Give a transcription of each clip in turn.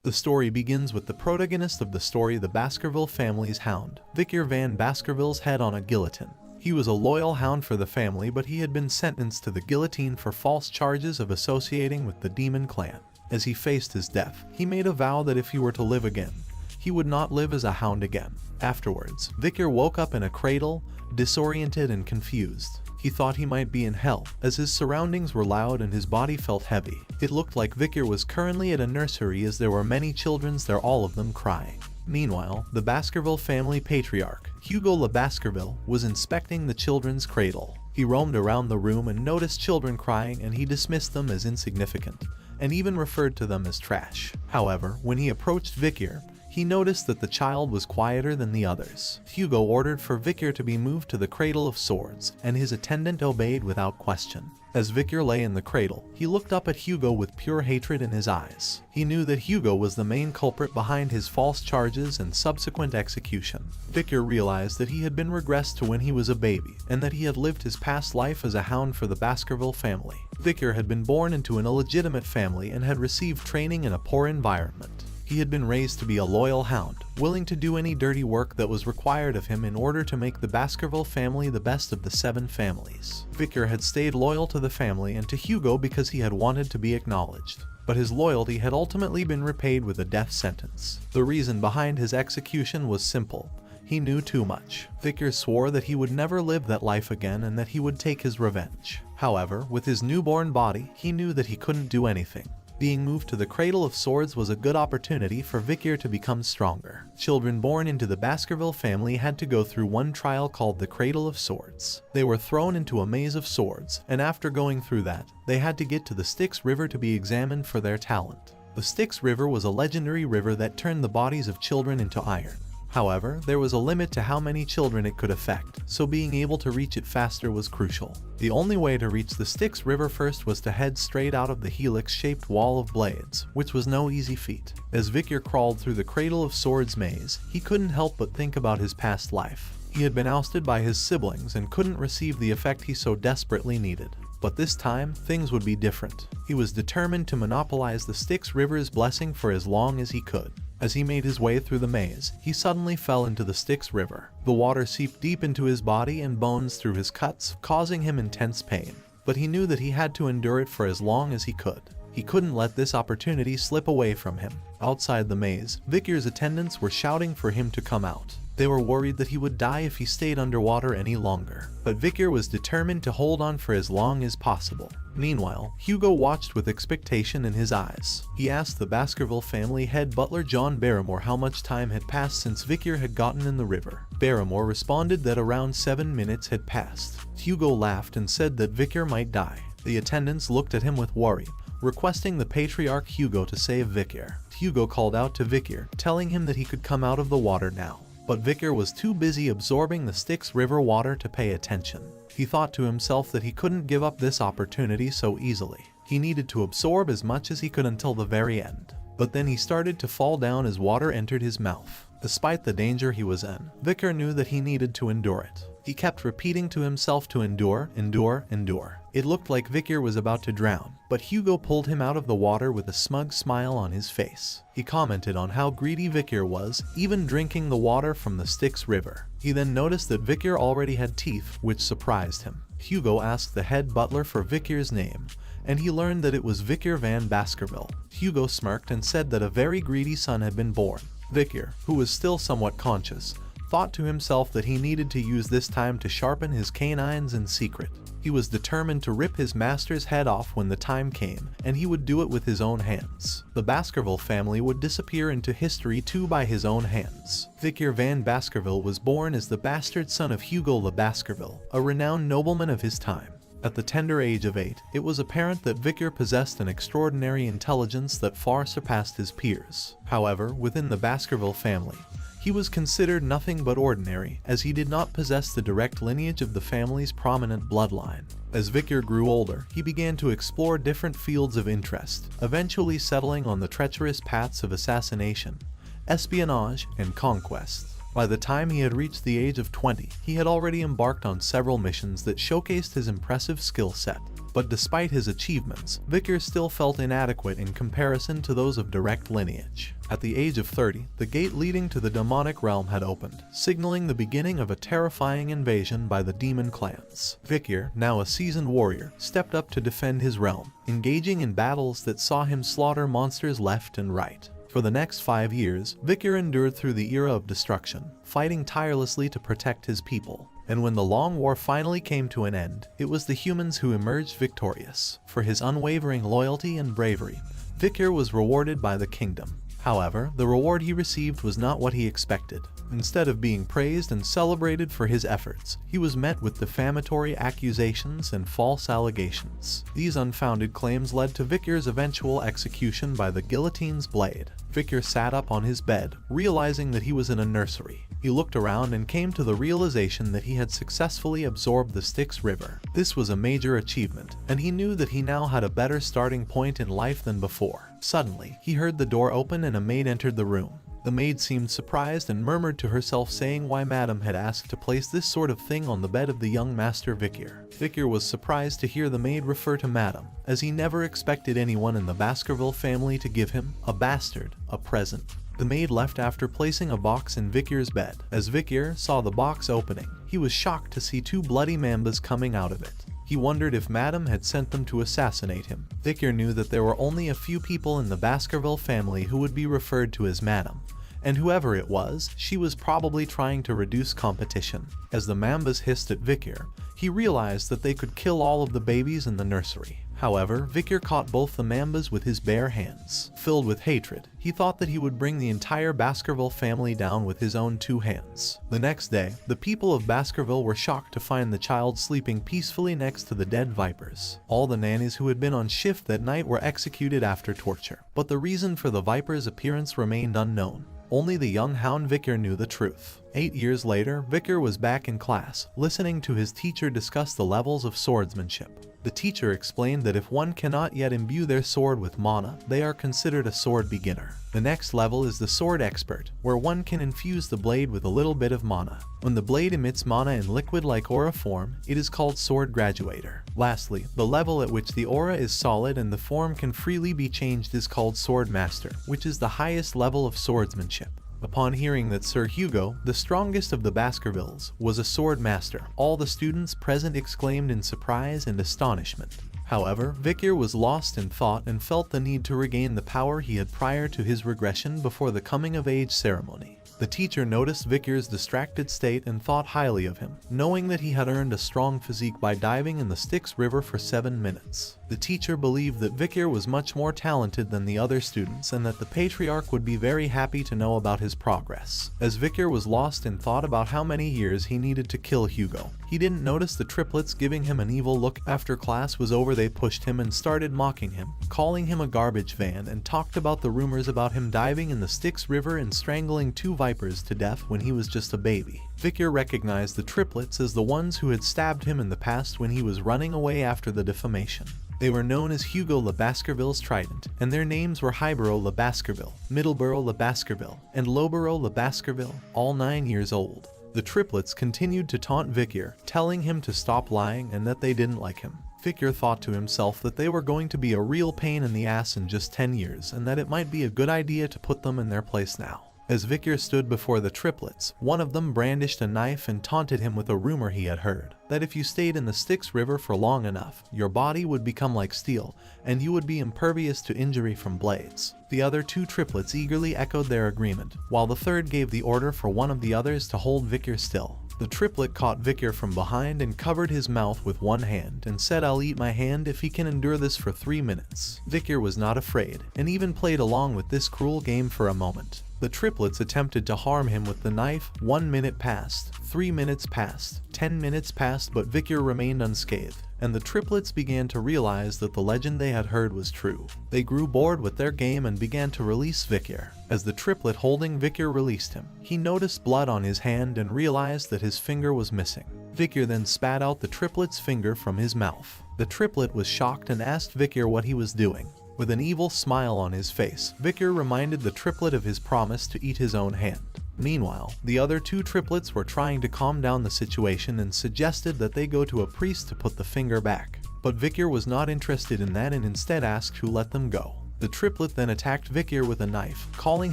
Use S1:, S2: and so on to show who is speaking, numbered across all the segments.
S1: The story begins with the protagonist of the story, the Baskerville family's hound, Vikir van Baskerville's head on a guillotine. He was a loyal hound for the family, but he had been sentenced to the guillotine for false charges of associating with the demon clan. As he faced his death, he made a vow that if he were to live again, he would not live as a hound again. Afterwards, Vikir woke up in a cradle, disoriented and confused. He thought he might be in hell, as his surroundings were loud and his body felt heavy. It looked like Vikir was currently at a nursery, as there were many children there, all of them crying. Meanwhile, the Baskerville family patriarch, Hugo Baskerville, was inspecting the children's cradle. He roamed around the room and noticed children crying, and he dismissed them as insignificant, and even referred to them as trash. However, when he approached Vikir, he noticed that the child was quieter than the others. Hugo ordered for Vikir to be moved to the cradle of swords, and his attendant obeyed without question. As Vikir lay in the cradle, he looked up at Hugo with pure hatred in his eyes. He knew that Hugo was the main culprit behind his false charges and subsequent execution. Vikir realized that he had been regressed to when he was a baby, and that he had lived his past life as a hound for the Baskerville family. Vikir had been born into an illegitimate family and had received training in a poor environment. He had been raised to be a loyal hound, willing to do any dirty work that was required of him in order to make the Baskerville family the best of the 7 families. Vikir had stayed loyal to the family and to Hugo because he had wanted to be acknowledged. But his loyalty had ultimately been repaid with a death sentence. The reason behind his execution was simple. He knew too much. Vikir swore that he would never live that life again and that he would take his revenge. However, with his newborn body, he knew that he couldn't do anything. Being moved to the cradle of swords was a good opportunity for Vikir to become stronger. Children born into the Baskerville family had to go through one trial called the Cradle of Swords. They were thrown into a maze of swords, and after going through that, they had to get to the Styx River to be examined for their talent. The Styx River was a legendary river that turned the bodies of children into iron. However, there was a limit to how many children it could affect, so being able to reach it faster was crucial. The only way to reach the Styx River first was to head straight out of the helix-shaped wall of blades, which was no easy feat. As Vikir crawled through the Cradle of Swords maze, he couldn't help but think about his past life. He had been ousted by his siblings and couldn't receive the effect he so desperately needed. But this time, things would be different. He was determined to monopolize the Styx River's blessing for as long as he could. As he made his way through the maze, he suddenly fell into the Styx River. The water seeped deep into his body and bones through his cuts, causing him intense pain. But he knew that he had to endure it for as long as he could. He couldn't let this opportunity slip away from him. Outside the maze, Vikir's attendants were shouting for him to come out. They were worried that he would die if he stayed underwater any longer. But Vikir was determined to hold on for as long as possible. Meanwhile, Hugo watched with expectation in his eyes. He asked the Baskerville family head butler John Barrymore how much time had passed since Vikir had gotten in the river. Barrymore responded that around 7 minutes had passed. Hugo laughed and said that Vikir might die. The attendants looked at him with worry, requesting the patriarch Hugo to save Vikir. Hugo called out to Vikir, telling him that he could come out of the water now. But Vikir was too busy absorbing the Styx River water to pay attention. He thought to himself that he couldn't give up this opportunity so easily. He needed to absorb as much as he could until the very end. But then he started to fall down as water entered his mouth. Despite the danger he was in, Vikir knew that he needed to endure it. He kept repeating to himself to endure, endure, endure. It looked like Vikir was about to drown, but Hugo pulled him out of the water with a smug smile on his face. He commented on how greedy Vikir was, even drinking the water from the Styx River. He then noticed that Vikir already had teeth, which surprised him. Hugo asked the head butler for Vikir's name, and he learned that it was Vikir van Baskerville. Hugo smirked and said that a very greedy son had been born. Vikir, who was still somewhat conscious, thought to himself that he needed to use this time to sharpen his canines in secret. He was determined to rip his master's head off when the time came, and he would do it with his own hands. The Baskerville family would disappear into history too by his own hands. Vikir van Baskerville was born as the bastard son of Hugo Baskerville, a renowned nobleman of his time. At the tender age of 8, it was apparent that Vikir possessed an extraordinary intelligence that far surpassed his peers. However, within the Baskerville family, he was considered nothing but ordinary, as he did not possess the direct lineage of the family's prominent bloodline. As Vikir grew older, he began to explore different fields of interest, eventually settling on the treacherous paths of assassination, espionage, and conquest. By the time he had reached the age of 20, he had already embarked on several missions that showcased his impressive skill set. But despite his achievements, Vikir still felt inadequate in comparison to those of direct lineage. At the age of 30, the gate leading to the demonic realm had opened, signaling the beginning of a terrifying invasion by the demon clans. Vikir, now a seasoned warrior, stepped up to defend his realm, engaging in battles that saw him slaughter monsters left and right. For the next 5 years, Vikir endured through the era of destruction, fighting tirelessly to protect his people. And when the long war finally came to an end, it was the humans who emerged victorious. For his unwavering loyalty and bravery, Vikir was rewarded by the kingdom. However, the reward he received was not what he expected. Instead of being praised and celebrated for his efforts, he was met with defamatory accusations and false allegations. These unfounded claims led to Vikir's eventual execution by the guillotine's blade. Vikir sat up on his bed, realizing that he was in a nursery. He looked around and came to the realization that he had successfully absorbed the Styx River. This was a major achievement, and he knew that he now had a better starting point in life than before. Suddenly, he heard the door open and a maid entered the room. The maid seemed surprised and murmured to herself, saying why Madam had asked to place this sort of thing on the bed of the young master Vikir. Vikir was surprised to hear the maid refer to Madam, as he never expected anyone in the Baskerville family to give him, a bastard, a present. The maid left after placing a box in Vikir's bed. As Vikir saw the box opening, he was shocked to see 2 bloody mambas coming out of it. He wondered if Madam had sent them to assassinate him. Vikir knew that there were only a few people in the Baskerville family who would be referred to as Madam, and whoever it was, she was probably trying to reduce competition. As the mambas hissed at Vikir, he realized that they could kill all of the babies in the nursery. However, Vikir caught both the mambas with his bare hands. Filled with hatred, he thought that he would bring the entire Baskerville family down with his own 2 hands. The next day, the people of Baskerville were shocked to find the child sleeping peacefully next to the dead vipers. All the nannies who had been on shift that night were executed after torture, but the reason for the viper's appearance remained unknown. Only the young hound Vikir knew the truth. 8 years later, Vikir was back in class, listening to his teacher discuss the levels of swordsmanship. The teacher explained that if one cannot yet imbue their sword with mana, they are considered a sword beginner. The next level is the sword expert, where one can infuse the blade with a little bit of mana. When the blade emits mana in liquid-like aura form, it is called sword graduator. Lastly, the level at which the aura is solid and the form can freely be changed is called sword master, which is the highest level of swordsmanship. Upon hearing that Sir Hugo, the strongest of the Baskervilles, was a sword master, all the students present exclaimed in surprise and astonishment. However, Vikir was lost in thought and felt the need to regain the power he had prior to his regression before the coming-of-age ceremony. The teacher noticed Vikir's distracted state and thought highly of him, knowing that he had earned a strong physique by diving in the Styx River for 7 minutes. The teacher believed that Vikir was much more talented than the other students and that the patriarch would be very happy to know about his progress. As Vikir was lost in thought about how many years he needed to kill Hugo, he didn't notice the triplets giving him an evil look. After class was over, they pushed him and started mocking him, calling him a garbage van, and talked about the rumors about him diving in the Styx River and strangling 2 vipers to death when he was just a baby. Vikir recognized the triplets as the ones who had stabbed him in the past when he was running away after the defamation. They were known as Hugo le Baskerville's Trident, and their names were Highborough le Baskerville, Middleborough le Baskerville, and Lowborough le Baskerville, all 9 years old. The triplets continued to taunt Vikir, telling him to stop lying and that they didn't like him. Vikir thought to himself that they were going to be a real pain in the ass in just 10 years and that it might be a good idea to put them in their place now. As Vikir stood before the triplets, one of them brandished a knife and taunted him with a rumor he had heard, that if you stayed in the Styx River for long enough, your body would become like steel, and you would be impervious to injury from blades. The other 2 triplets eagerly echoed their agreement, while the third gave the order for one of the others to hold Vikir still. The triplet caught Vikir from behind and covered his mouth with one hand and said, "I'll eat my hand if he can endure this for 3 minutes." Vikir was not afraid, and even played along with this cruel game for a moment. The triplets attempted to harm him with the knife. 1 minute passed, 3 minutes passed, 10 minutes passed, but Vikir remained unscathed, and the triplets began to realize that the legend they had heard was true. They grew bored with their game and began to release Vikir. As the triplet holding Vikir released him, he noticed blood on his hand and realized that his finger was missing. Vikir then spat out the triplet's finger from his mouth. The triplet was shocked and asked Vikir what he was doing. With an evil smile on his face, Vikir reminded the triplet of his promise to eat his own hand. Meanwhile, the other 2 triplets were trying to calm down the situation and suggested that they go to a priest to put the finger back. but Vikir was not interested in that and instead asked to let them go. The triplet then attacked Vikir with a knife, calling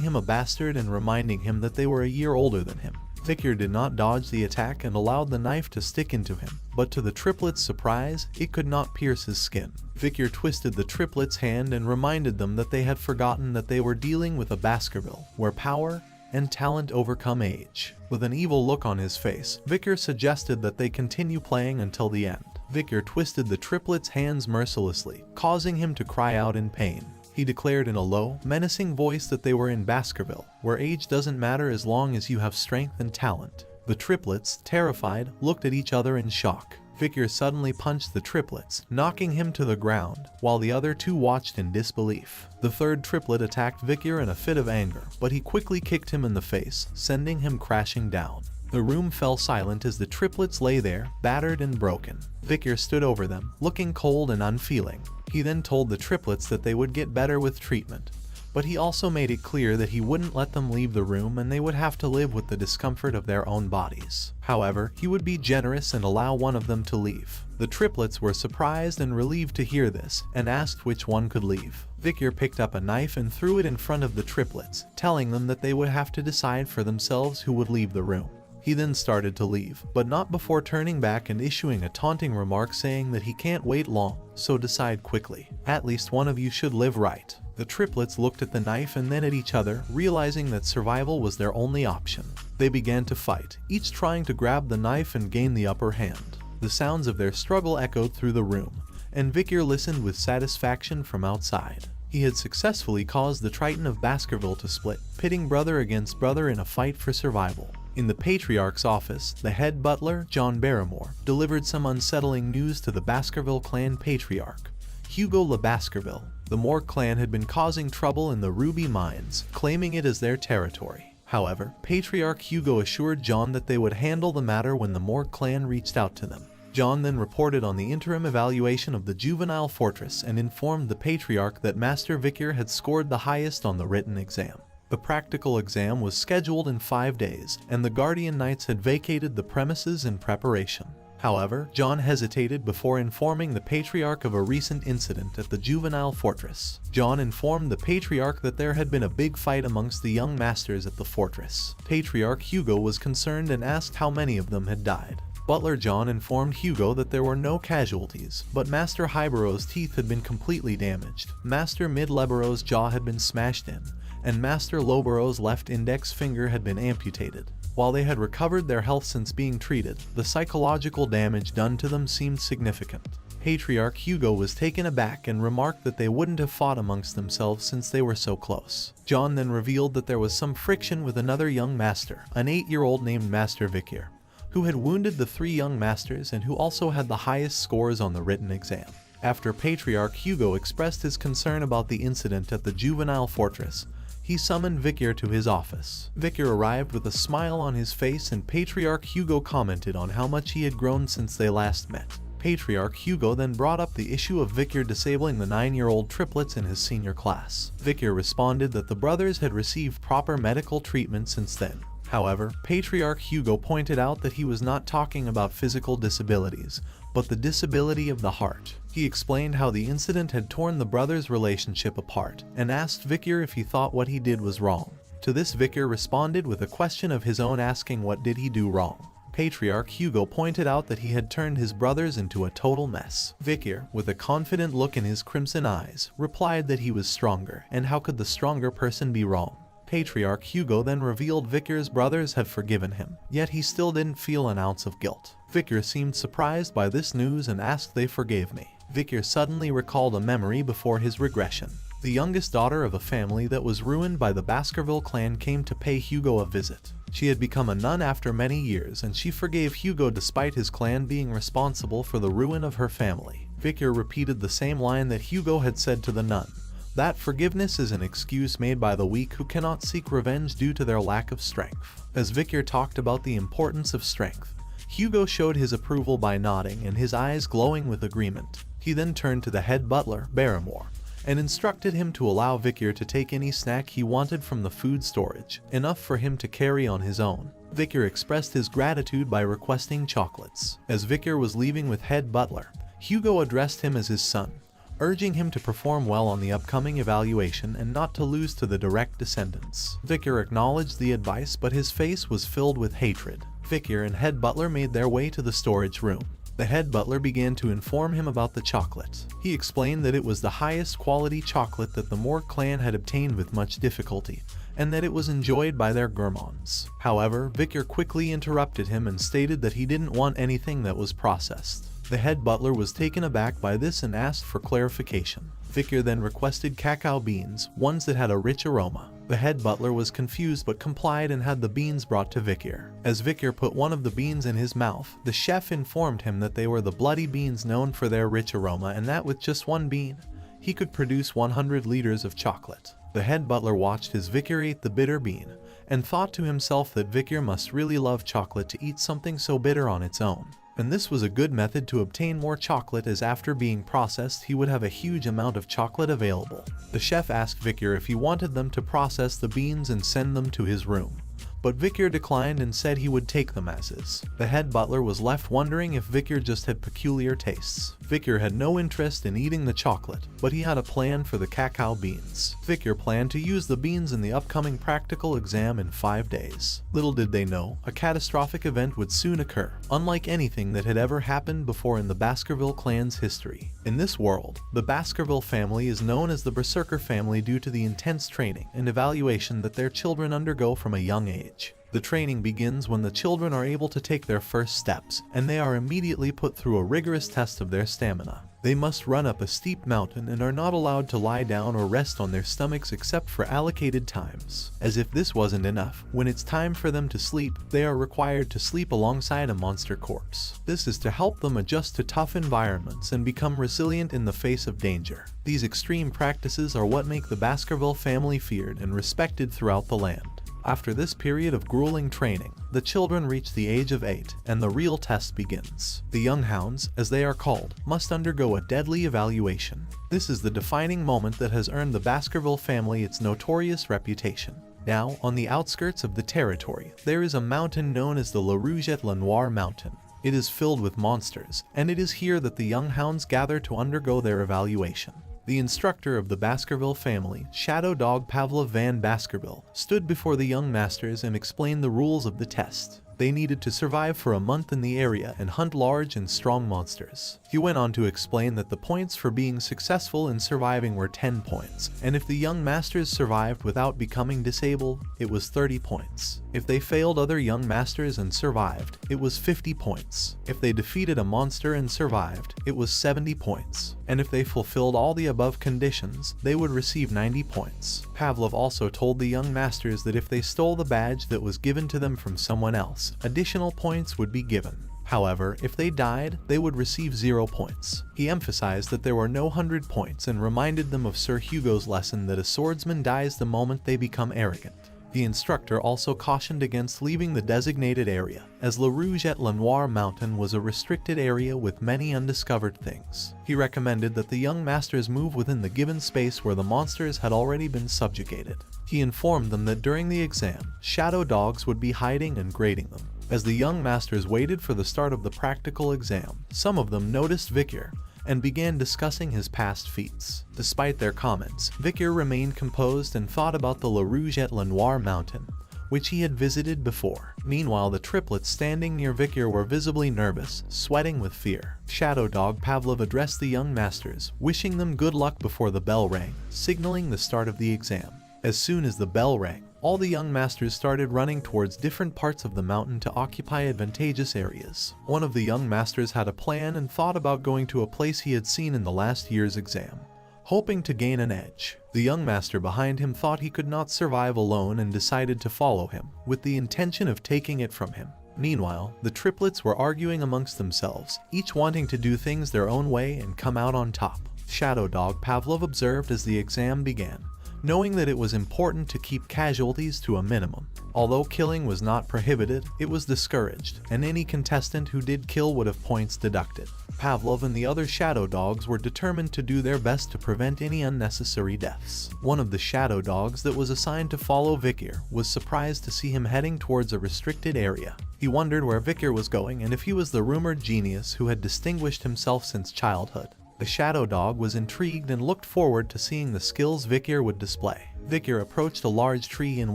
S1: him a bastard and reminding him that they were a year older than him. Vikir did not dodge the attack and allowed the knife to stick into him, but to the triplet's surprise, it could not pierce his skin. Vikir twisted the triplet's hand and reminded them that they had forgotten that they were dealing with a Baskerville, where power and talent overcome age. With an evil look on his face, Vikir suggested that they continue playing until the end. Vikir twisted the triplet's hands mercilessly, causing him to cry out in pain. He declared in a low, menacing voice that they were in Baskerville, where age doesn't matter as long as you have strength and talent. The triplets, terrified, looked at each other in shock. Vikir suddenly punched the triplets, knocking him to the ground, while the other two watched in disbelief. The third triplet attacked Vikir in a fit of anger, but he quickly kicked him in the face, sending him crashing down. The room fell silent as the triplets lay there, battered and broken. Vikir stood over them, looking cold and unfeeling. He then told the triplets that they would get better with treatment, but he also made it clear that he wouldn't let them leave the room and they would have to live with the discomfort of their own bodies. However, he would be generous and allow one of them to leave. The triplets were surprised and relieved to hear this, and asked which one could leave. Vikir picked up a knife and threw it in front of the triplets, telling them that they would have to decide for themselves who would leave the room. He then started to leave, but not before turning back and issuing a taunting remark saying that he can't wait long, so decide quickly. At least one of you should live right. The triplets looked at the knife and then at each other, realizing that survival was their only option. They began to fight, each trying to grab the knife and gain the upper hand. The sounds of their struggle echoed through the room, and Vikir listened with satisfaction from outside. He had successfully caused the Triton of Baskerville to split, pitting brother against brother in a fight for survival. In the Patriarch's office, the head butler, John Barrymore, delivered some unsettling news to the Baskerville clan patriarch, Hugo le Baskerville. The Moore clan had been causing trouble in the Ruby Mines, claiming it as their territory. However, Patriarch Hugo assured John that they would handle the matter when the Moore clan reached out to them. John then reported on the interim evaluation of the juvenile fortress and informed the Patriarch that Master Vikir had scored the highest on the written exam. The practical exam was scheduled in 5 days, and the Guardian Knights had vacated the premises in preparation. However, John hesitated before informing the Patriarch of a recent incident at the juvenile fortress. John informed the Patriarch that there had been a big fight amongst the young masters at the fortress. Patriarch Hugo was concerned and asked how many of them had died. Butler John informed Hugo that there were no casualties, but Master Highborough's teeth had been completely damaged. Master Midleborough's jaw had been smashed in, and Master Lowborough's left index finger had been amputated. While they had recovered their health since being treated, the psychological damage done to them seemed significant. Patriarch Hugo was taken aback and remarked that they wouldn't have fought amongst themselves since they were so close. John then revealed that there was some friction with another young master, an 8-year-old named Master Vikir, who had wounded the 3 young masters and who also had the highest scores on the written exam. After Patriarch Hugo expressed his concern about the incident at the juvenile fortress, he summoned Vikir to his office. Vikir arrived with a smile on his face, and Patriarch Hugo commented on how much he had grown since they last met. Patriarch Hugo then brought up the issue of Vikir disabling the 9-year-old triplets in his senior class. Vikir responded that the brothers had received proper medical treatment since then. However, Patriarch Hugo pointed out that he was not talking about physical disabilities, but the disability of the heart. He explained how the incident had torn the brothers' relationship apart, and asked Vikir if he thought what he did was wrong. To this, Vikir responded with a question of his own, asking what did he do wrong. Patriarch Hugo pointed out that he had turned his brothers into a total mess. Vikir, with a confident look in his crimson eyes, replied that he was stronger, and how could the stronger person be wrong? Patriarch Hugo then revealed Vikir's brothers had forgiven him, yet he still didn't feel an ounce of guilt. Vikir seemed surprised by this news and asked they forgave me. Vikir suddenly recalled a memory before his regression. The youngest daughter of a family that was ruined by the Baskerville clan came to pay Hugo a visit. She had become a nun after many years, and she forgave Hugo despite his clan being responsible for the ruin of her family. Vikir repeated the same line that Hugo had said to the nun, that forgiveness is an excuse made by the weak who cannot seek revenge due to their lack of strength. As Vikir talked about the importance of strength, Hugo showed his approval by nodding and his eyes glowing with agreement. He then turned to the head butler, Barrymore, and instructed him to allow Vikir to take any snack he wanted from the food storage, enough for him to carry on his own. Vikir expressed his gratitude by requesting chocolates. As Vikir was leaving with head butler, Hugo addressed him as his son, urging him to perform well on the upcoming evaluation and not to lose to the direct descendants. Vikir acknowledged the advice, but his face was filled with hatred. Vikir and head butler made their way to the storage room. The head butler began to inform him about the chocolate. He explained that it was the highest quality chocolate that the Morg clan had obtained with much difficulty, and that it was enjoyed by their gourmands. However, Vikir quickly interrupted him and stated that he didn't want anything that was processed. The head butler was taken aback by this and asked for clarification. Vikir then requested cacao beans, ones that had a rich aroma. The head butler was confused but complied and had the beans brought to Vikir. As Vikir put one of the beans in his mouth, the chef informed him that they were the bloody beans known for their rich aroma, and that with just one bean, he could produce 100 liters of chocolate. The head butler watched as Vikir ate the bitter bean, and thought to himself that Vikir must really love chocolate to eat something so bitter on its own. And this was a good method to obtain more chocolate, as after being processed he would have a huge amount of chocolate available. The chef asked Vikir if he wanted them to process the beans and send them to his room, but Vikir declined and said he would take them as is. The head butler was left wondering if Vikir just had peculiar tastes. Vikir had no interest in eating the chocolate, but he had a plan for the cacao beans. Vikir planned to use the beans in the upcoming practical exam in 5 days. Little did they know, a catastrophic event would soon occur, unlike anything that had ever happened before in the Baskerville clan's history. In this world, the Baskerville family is known as the Berserker family due to the intense training and evaluation that their children undergo from a young age. The training begins when the children are able to take their first steps, and they are immediately put through a rigorous test of their stamina. They must run up a steep mountain and are not allowed to lie down or rest on their stomachs except for allocated times. As if this wasn't enough, when it's time for them to sleep, they are required to sleep alongside a monster corpse. This is to help them adjust to tough environments and become resilient in the face of danger. These extreme practices are what make the Baskerville family feared and respected throughout the land. After this period of grueling training, the children reach the age of 8, and the real test begins. The young hounds, as they are called, must undergo a deadly evaluation. This is the defining moment that has earned the Baskerville family its notorious reputation. Now, on the outskirts of the territory, there is a mountain known as the La Rouget La Noire Mountain. It is filled with monsters, and it is here that the young hounds gather to undergo their evaluation. The instructor of the Baskerville family, Shadow Dog Pavlov van Baskerville, stood before the young masters and explained the rules of the test. They needed to survive for a month in the area and hunt large and strong monsters. He went on to explain that the points for being successful in surviving were 10 points, and if the young masters survived without becoming disabled, it was 30 points. If they failed other young masters and survived, it was 50 points. If they defeated a monster and survived, it was 70 points. And if they fulfilled all the above conditions, they would receive 90 points. Pavlov also told the young masters that if they stole the badge that was given to them from someone else, additional points would be given. However, if they died, they would receive 0 points. He emphasized that there were no 100 points and reminded them of Sir Hugo's lesson that a swordsman dies the moment they become arrogant. The instructor also cautioned against leaving the designated area, as La Rouget La Noire Mountain was a restricted area with many undiscovered things. He recommended that the young masters move within the given space where the monsters had already been subjugated. He informed them that during the exam, shadow dogs would be hiding and grading them. As the young masters waited for the start of the practical exam, some of them noticed Vikir and began discussing his past feats. Despite their comments, Vikir remained composed and thought about the La Rouget La Noire Mountain, which he had visited before. Meanwhile, the triplets standing near Vikir were visibly nervous, sweating with fear. Shadow Dog Pavlov addressed the young masters, wishing them good luck before the bell rang, signaling the start of the exam. As soon as the bell rang, all the young masters started running towards different parts of the mountain to occupy advantageous areas. One of the young masters had a plan and thought about going to a place he had seen in the last year's exam, hoping to gain an edge. The young master behind him thought he could not survive alone and decided to follow him, with the intention of taking it from him. Meanwhile, the triplets were arguing amongst themselves, each wanting to do things their own way and come out on top. Shadow Dog Pavlov observed as the exam began, knowing that it was important to keep casualties to a minimum. Although killing was not prohibited, it was discouraged, and any contestant who did kill would have points deducted. Pavlov and the other shadow dogs were determined to do their best to prevent any unnecessary deaths. One of the shadow dogs that was assigned to follow Vikir was surprised to see him heading towards a restricted area. He wondered where Vikir was going and if he was the rumored genius who had distinguished himself since childhood. The shadow dog was intrigued and looked forward to seeing the skills Vikir would display. Vikir approached a large tree and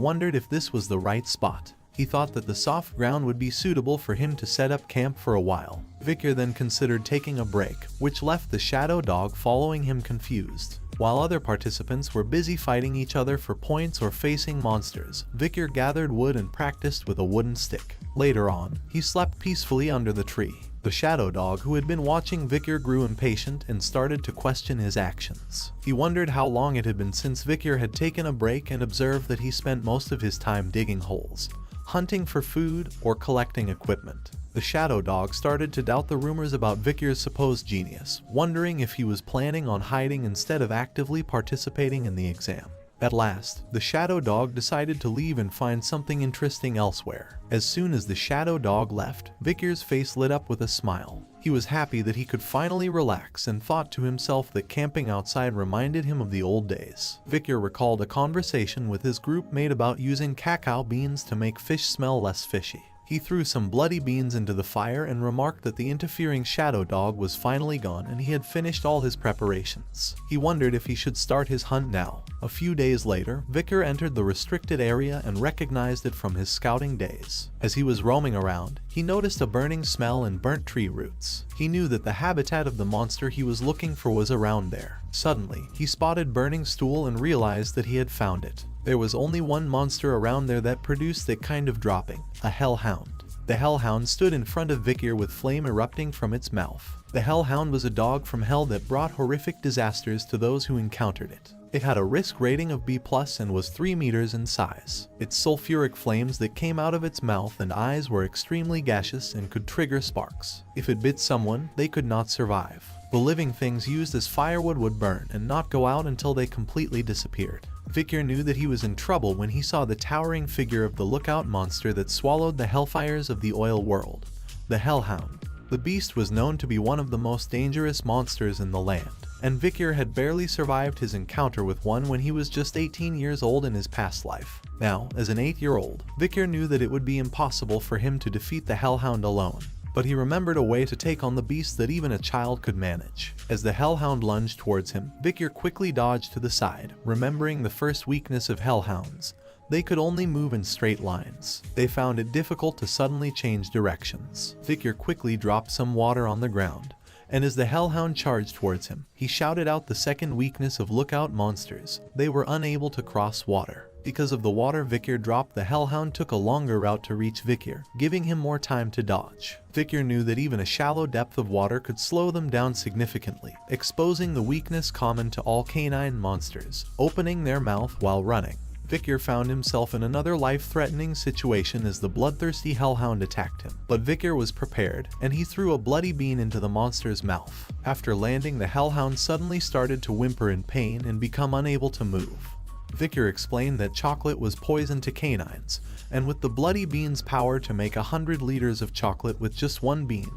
S1: wondered if this was the right spot. He thought that the soft ground would be suitable for him to set up camp for a while. Vikir then considered taking a break, which left the shadow dog following him confused. While other participants were busy fighting each other for points or facing monsters, Vikir gathered wood and practiced with a wooden stick. Later on, he slept peacefully under the tree. The shadow dog who had been watching Vikir grew impatient and started to question his actions. He wondered how long it had been since Vikir had taken a break and observed that he spent most of his time digging holes, hunting for food, or collecting equipment. The shadow dog started to doubt the rumors about Vikir's supposed genius, wondering if he was planning on hiding instead of actively participating in the exam. At last, the shadow dog decided to leave and find something interesting elsewhere. As soon as the shadow dog left, Vikir's face lit up with a smile. He was happy that he could finally relax and thought to himself that camping outside reminded him of the old days. Vikir recalled a conversation with his group mate about using cacao beans to make fish smell less fishy. He threw some bloody beans into the fire and remarked that the interfering shadow dog was finally gone and he had finished all his preparations. He wondered if he should start his hunt now. A few days later, Vikir entered the restricted area and recognized it from his scouting days. As he was roaming around, he noticed a burning smell and burnt tree roots. He knew that the habitat of the monster he was looking for was around there. Suddenly, he spotted burning stool and realized that he had found it. There was only one monster around there that produced that kind of dropping, a hellhound. The hellhound stood in front of Vikir with flame erupting from its mouth. The hellhound was a dog from hell that brought horrific disasters to those who encountered it. It had a risk rating of B+ and was 3 meters in size. Its sulfuric flames that came out of its mouth and eyes were extremely gaseous and could trigger sparks. If it bit someone, they could not survive. The living things used as firewood would burn and not go out until they completely disappeared. Vikir knew that he was in trouble when he saw the towering figure of the lookout monster that swallowed the hellfires of the oil world, the hellhound. The beast was known to be one of the most dangerous monsters in the land, and Vikir had barely survived his encounter with one when he was just 18 years old in his past life. Now, as an 8-year-old, Vikir knew that it would be impossible for him to defeat the hellhound alone. But he remembered a way to take on the beast that even a child could manage. As the hellhound lunged towards him, Vikir quickly dodged to the side, remembering the first weakness of hellhounds. They could only move in straight lines. They found it difficult to suddenly change directions. Vikir quickly dropped some water on the ground, and as the hellhound charged towards him, he shouted out the second weakness of lookout monsters. They were unable to cross water. Because of the water Vikir dropped, the hellhound took a longer route to reach Vikir, giving him more time to dodge. Vikir knew that even a shallow depth of water could slow them down significantly, exposing the weakness common to all canine monsters, opening their mouth while running. Vikir found himself in another life-threatening situation as the bloodthirsty hellhound attacked him. But Vikir was prepared, and he threw a bloody bean into the monster's mouth. After landing, the hellhound suddenly started to whimper in pain and become unable to move. Vikir explained that chocolate was poison to canines, and with the bloody bean's power to make 100 liters of chocolate with just one bean,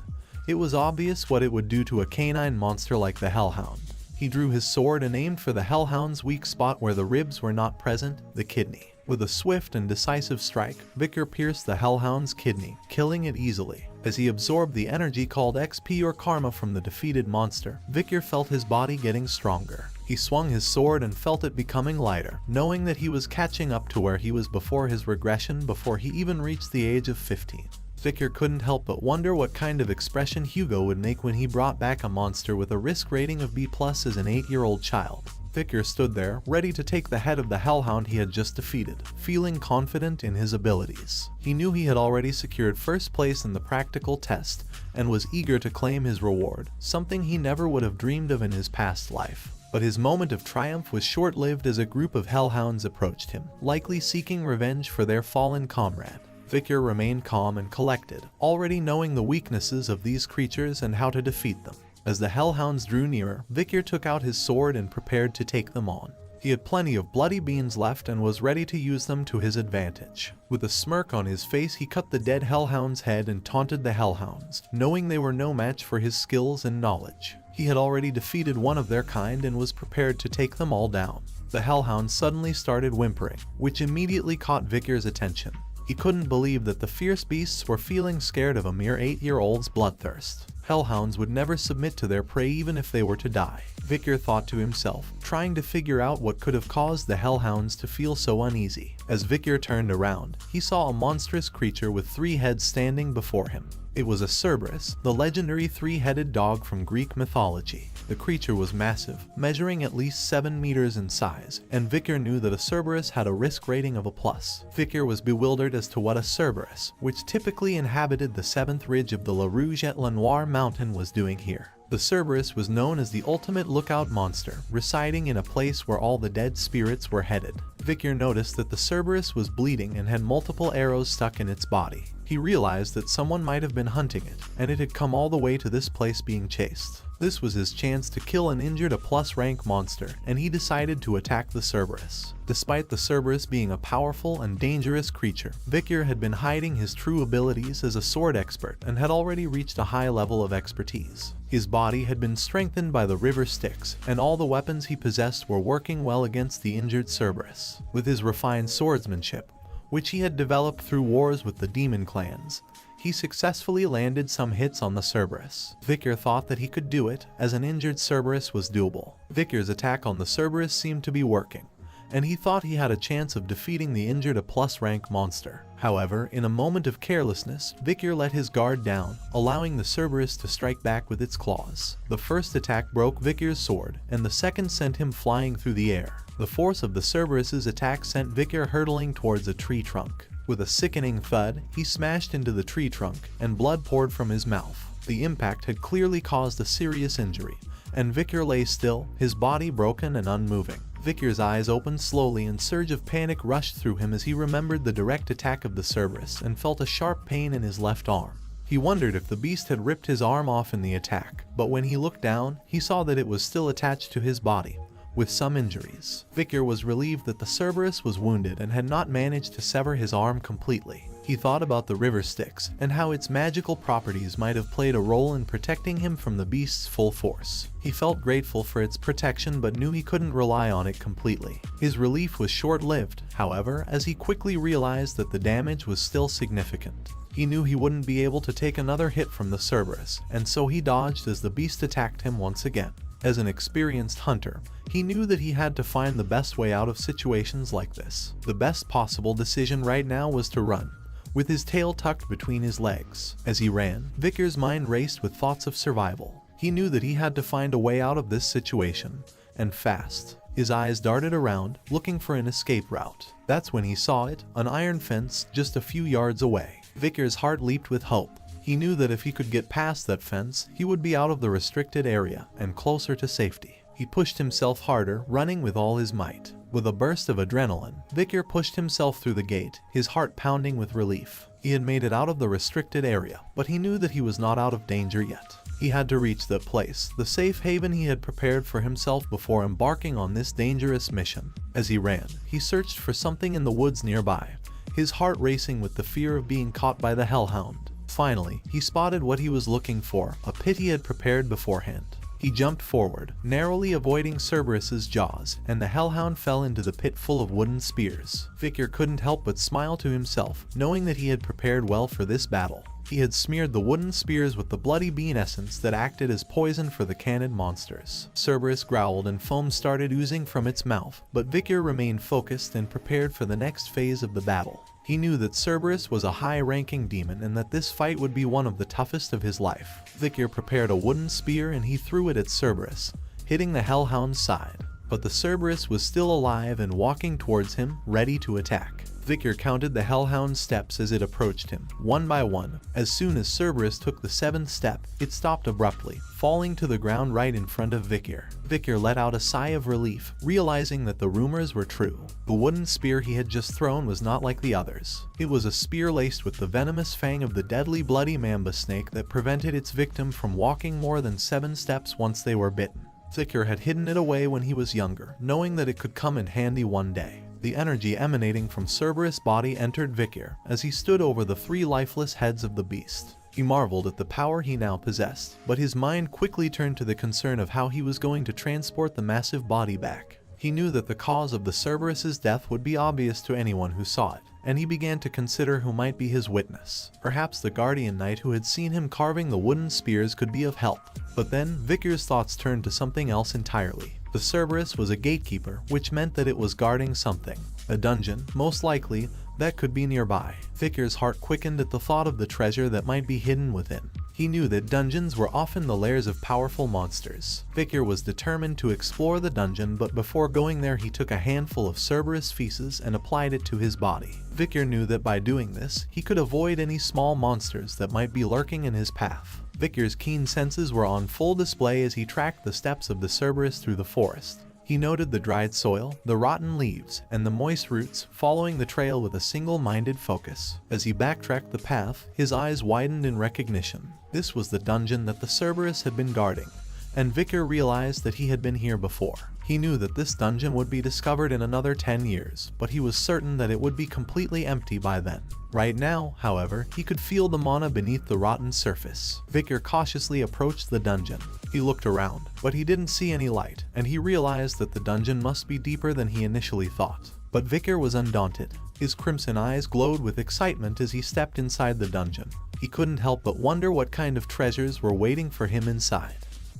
S1: it was obvious what it would do to a canine monster like the hellhound. He drew his sword and aimed for the hellhound's weak spot where the ribs were not present, the kidney. With a swift and decisive strike, Vikir pierced the hellhound's kidney, killing it easily. As he absorbed the energy called XP or karma from the defeated monster, Vikir felt his body getting stronger. He swung his sword and felt it becoming lighter, knowing that he was catching up to where he was before his regression before he even reached the age of 15. Vikir couldn't help but wonder what kind of expression Hugo would make when he brought back a monster with a risk rating of B+ as an 8-year-old child. Vikir stood there, ready to take the head of the hellhound he had just defeated, feeling confident in his abilities. He knew he had already secured first place in the practical test, and was eager to claim his reward, something he never would have dreamed of in his past life. But his moment of triumph was short-lived as a group of hellhounds approached him, likely seeking revenge for their fallen comrade. Vikir remained calm and collected, already knowing the weaknesses of these creatures and how to defeat them. As the hellhounds drew nearer, Vikir took out his sword and prepared to take them on. He had plenty of bloody beans left and was ready to use them to his advantage. With a smirk on his face, he cut the dead hellhound's head and taunted the hellhounds, knowing they were no match for his skills and knowledge. He had already defeated one of their kind and was prepared to take them all down. The hellhound suddenly started whimpering, which immediately caught Vikir's attention. He couldn't believe that the fierce beasts were feeling scared of a mere 8-year-old's bloodthirst. Hellhounds would never submit to their prey even if they were to die. Vikir thought to himself, trying to figure out what could have caused the hellhounds to feel so uneasy. As Vikir turned around, he saw a monstrous creature with 3 heads standing before him. It was a Cerberus, the legendary 3-headed dog from Greek mythology. The creature was massive, measuring at least 7 meters in size, and Vikir knew that a Cerberus had a risk rating of a plus. Vikir was bewildered as to what a Cerberus, which typically inhabited the 7th ridge of the La Rouge et La Noire mountain, was doing here. The Cerberus was known as the ultimate lookout monster, residing in a place where all the dead spirits were headed. Vikir noticed that the Cerberus was bleeding and had multiple arrows stuck in its body. He realized that someone might have been hunting it, and it had come all the way to this place being chased. This was his chance to kill and injure a plus-rank monster, and he decided to attack the Cerberus. Despite the Cerberus being a powerful and dangerous creature, Vikir had been hiding his true abilities as a sword expert and had already reached a high level of expertise. His body had been strengthened by the river Styx, and all the weapons he possessed were working well against the injured Cerberus. With his refined swordsmanship, which he had developed through wars with the demon clans, he successfully landed some hits on the Cerberus. Vikir thought that he could do it, as an injured Cerberus was doable. Vikir's attack on the Cerberus seemed to be working, and he thought he had a chance of defeating the injured plus-rank monster. However, in a moment of carelessness, Vikir let his guard down, allowing the Cerberus to strike back with its claws. The first attack broke Vikir's sword, and the second sent him flying through the air. The force of the Cerberus's attack sent Vikir hurtling towards a tree trunk. With a sickening thud, he smashed into the tree trunk, and blood poured from his mouth. The impact had clearly caused a serious injury, and Vikir lay still, his body broken and unmoving. Vikir's eyes opened slowly and a surge of panic rushed through him as he remembered the direct attack of the Cerberus and felt a sharp pain in his left arm. He wondered if the beast had ripped his arm off in the attack, but when he looked down, he saw that it was still attached to his body, with some injuries. Vikir was relieved that the Cerberus was wounded and had not managed to sever his arm completely. He thought about the river Styx and how its magical properties might have played a role in protecting him from the beast's full force. He felt grateful for its protection but knew he couldn't rely on it completely. His relief was short-lived, however, as he quickly realized that the damage was still significant. He knew he wouldn't be able to take another hit from the Cerberus, and so he dodged as the beast attacked him once again. As an experienced hunter, he knew that he had to find the best way out of situations like this. The best possible decision right now was to run, with his tail tucked between his legs. As he ran, Vikir's mind raced with thoughts of survival. He knew that he had to find a way out of this situation, and fast. His eyes darted around, looking for an escape route. That's when he saw it, an iron fence just a few yards away. Vikir's heart leaped with hope. He knew that if he could get past that fence, he would be out of the restricted area and closer to safety. He pushed himself harder, running with all his might. With a burst of adrenaline, Vikir pushed himself through the gate, his heart pounding with relief. He had made it out of the restricted area, but he knew that he was not out of danger yet. He had to reach that place, the safe haven he had prepared for himself before embarking on this dangerous mission. As he ran, he searched for something in the woods nearby, his heart racing with the fear of being caught by the hellhound. Finally, he spotted what he was looking for, a pit he had prepared beforehand. He jumped forward, narrowly avoiding Cerberus's jaws, and the hellhound fell into the pit full of wooden spears. Vikir couldn't help but smile to himself, knowing that he had prepared well for this battle. He had smeared the wooden spears with the bloody bean essence that acted as poison for the canid monsters. Cerberus growled and foam started oozing from its mouth, but Vikir remained focused and prepared for the next phase of the battle. He knew that Cerberus was a high-ranking demon and that this fight would be one of the toughest of his life. Vikir prepared a wooden spear and he threw it at Cerberus, hitting the hellhound's side. But the Cerberus was still alive and walking towards him, ready to attack. Vikir counted the hellhound's steps as it approached him, one by one. As soon as Cerberus took the 7th step, it stopped abruptly, falling to the ground right in front of Vikir. Vikir let out a sigh of relief, realizing that the rumors were true. The wooden spear he had just thrown was not like the others. It was a spear laced with the venomous fang of the deadly bloody mamba snake that prevented its victim from walking more than 7 steps once they were bitten. Vikir had hidden it away when he was younger, knowing that it could come in handy one day. The energy emanating from Cerberus' body entered Vikir as he stood over the 3 lifeless heads of the beast. He marveled at the power he now possessed, but his mind quickly turned to the concern of how he was going to transport the massive body back. He knew that the cause of the Cerberus' death would be obvious to anyone who saw it, and he began to consider who might be his witness. Perhaps the guardian knight who had seen him carving the wooden spears could be of help. But then, Vikir's thoughts turned to something else entirely. The Cerberus was a gatekeeper, which meant that it was guarding something. A dungeon, most likely, that could be nearby. Vikir's heart quickened at the thought of the treasure that might be hidden within. He knew that dungeons were often the lairs of powerful monsters. Vikir was determined to explore the dungeon, but before going there he took a handful of Cerberus feces and applied it to his body. Vikir knew that by doing this, he could avoid any small monsters that might be lurking in his path. Vikir's keen senses were on full display as he tracked the steps of the Cerberus through the forest. He noted the dried soil, the rotten leaves, and the moist roots, following the trail with a single-minded focus. As he backtracked the path, his eyes widened in recognition. This was the dungeon that the Cerberus had been guarding, and Vikir realized that he had been here before. He knew that this dungeon would be discovered in another 10 years, but he was certain that it would be completely empty by then. Right now, however, he could feel the mana beneath the rotten surface. Vikir cautiously approached the dungeon. He looked around, but he didn't see any light, and he realized that the dungeon must be deeper than he initially thought. But Vikir was undaunted. His crimson eyes glowed with excitement as he stepped inside the dungeon. He couldn't help but wonder what kind of treasures were waiting for him inside.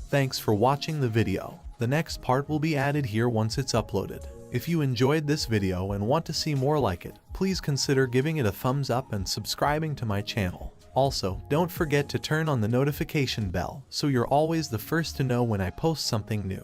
S1: Thanks for watching the video. The next part will be added here once it's uploaded. If you enjoyed this video and want to see more like it, please consider giving it a thumbs up and subscribing to my channel. Also, don't forget to turn on the notification bell so you're always the first to know when I post something new.